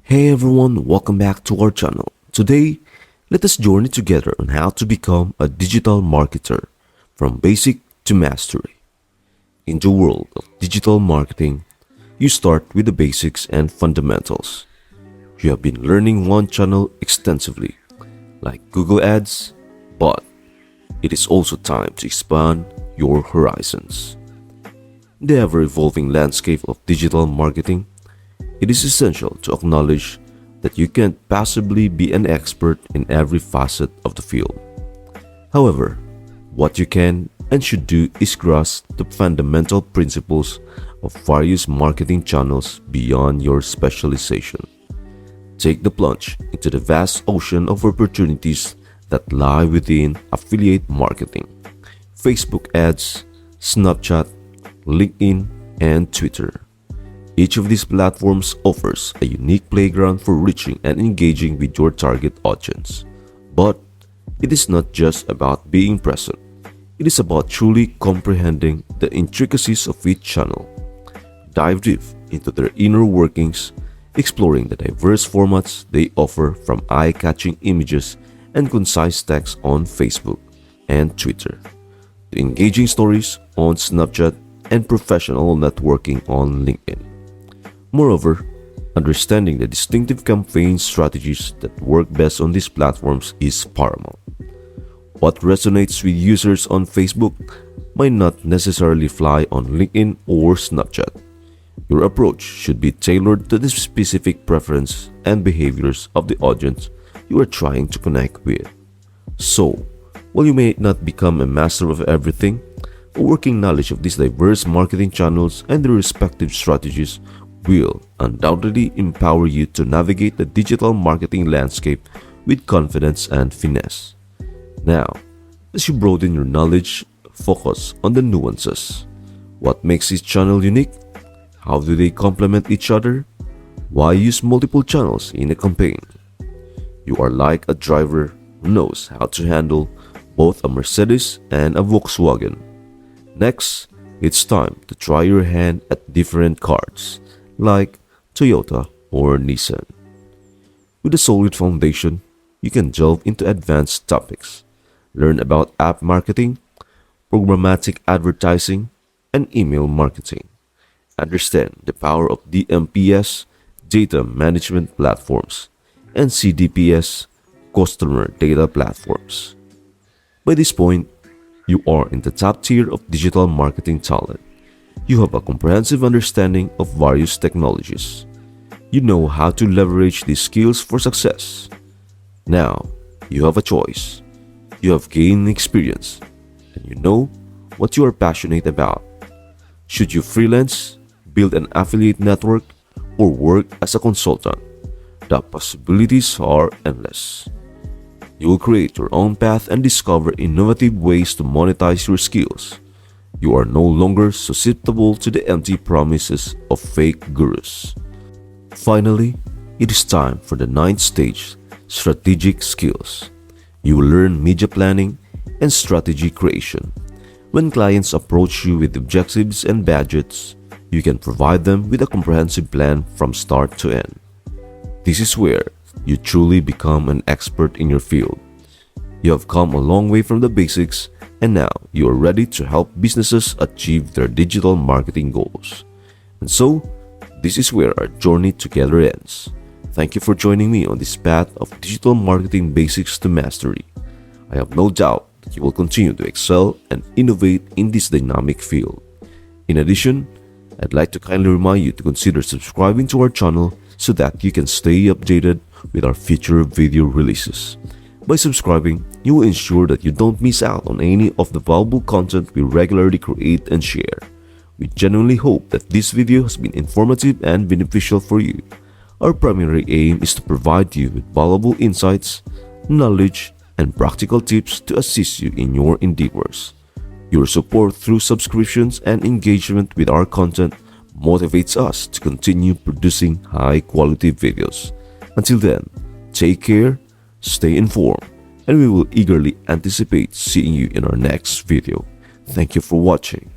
Hey everyone, welcome back to our channel. Today, let us journey together on how to become a digital marketer from basic to mastery. In the world of digital marketing, you start with the basics and fundamentals. You have been learning one channel extensively, like Google Ads, but it is also time to expand your horizons. In the ever-evolving landscape of digital marketing, it is essential to acknowledge that you can't possibly be an expert in every facet of the field. However, what you can and should do is grasp the fundamental principles of various marketing channels beyond your specialization. Take the plunge into the vast ocean of opportunities that lie within affiliate marketing, Facebook ads, Snapchat, LinkedIn, and Twitter. Each of these platforms offers a unique playground for reaching and engaging with your target audience. But it is not just about being present. It is about truly comprehending the intricacies of each channel. Dive deep into their inner workings, exploring the diverse formats they offer, from eye-catching images and concise text on Facebook and Twitter to engaging stories on Snapchat and professional networking on LinkedIn. Moreover, understanding the distinctive campaign strategies that work best on these platforms is paramount. What resonates with users on Facebook might not necessarily fly on LinkedIn or Snapchat. Your approach should be tailored to the specific preference and behaviors of the audience you are trying to connect with. So, while you may not become a master of everything, a working knowledge of these diverse marketing channels and their respective strategies will undoubtedly empower you to navigate the digital marketing landscape with confidence and finesse. Now, as you broaden your knowledge, focus on the nuances. What makes each channel unique? How do they complement each other? Why use multiple channels in a campaign? You are like a driver who knows how to handle both a Mercedes and a Volkswagen. Next, it's time to try your hand at different cars, like Toyota or Nissan. With a solid foundation, you can delve into advanced topics, learn about app marketing, programmatic advertising, and email marketing. Understand the power of DMPS, data management platforms, and CDPS, customer data platforms. By this point, you are in the top tier of digital marketing talent. You have a comprehensive understanding of various technologies. You know how to leverage these skills for success. Now, you have a choice. You have gained experience, and you know what you are passionate about. Should you freelance, build an affiliate network, or work as a consultant? The possibilities are endless. You will create your own path and discover innovative ways to monetize your skills. You are no longer susceptible to the empty promises of fake gurus. Finally, it is time for the ninth stage, strategic skills. You will learn media planning and strategy creation. When clients approach you with objectives and budgets, you can provide them with a comprehensive plan from start to end. This is where you truly become an expert in your field. You have come a long way from the basics, and now you are ready to help businesses achieve their digital marketing goals. And so, this is where our journey together ends. Thank you for joining me on this path of digital marketing basics to mastery. I have no doubt that you will continue to excel and innovate in this dynamic field. In addition, I'd like to kindly remind you to consider subscribing to our channel so that you can stay updated with our future video releases. By subscribing, you will ensure that you don't miss out on any of the valuable content we regularly create and share. We genuinely hope that this video has been informative and beneficial for you. Our primary aim is to provide you with valuable insights, knowledge, and practical tips to assist you in your endeavors. Your support through subscriptions and engagement with our content motivates us to continue producing high-quality videos. Until then, take care, stay informed, and we will eagerly anticipate seeing you in our next video. Thank you for watching.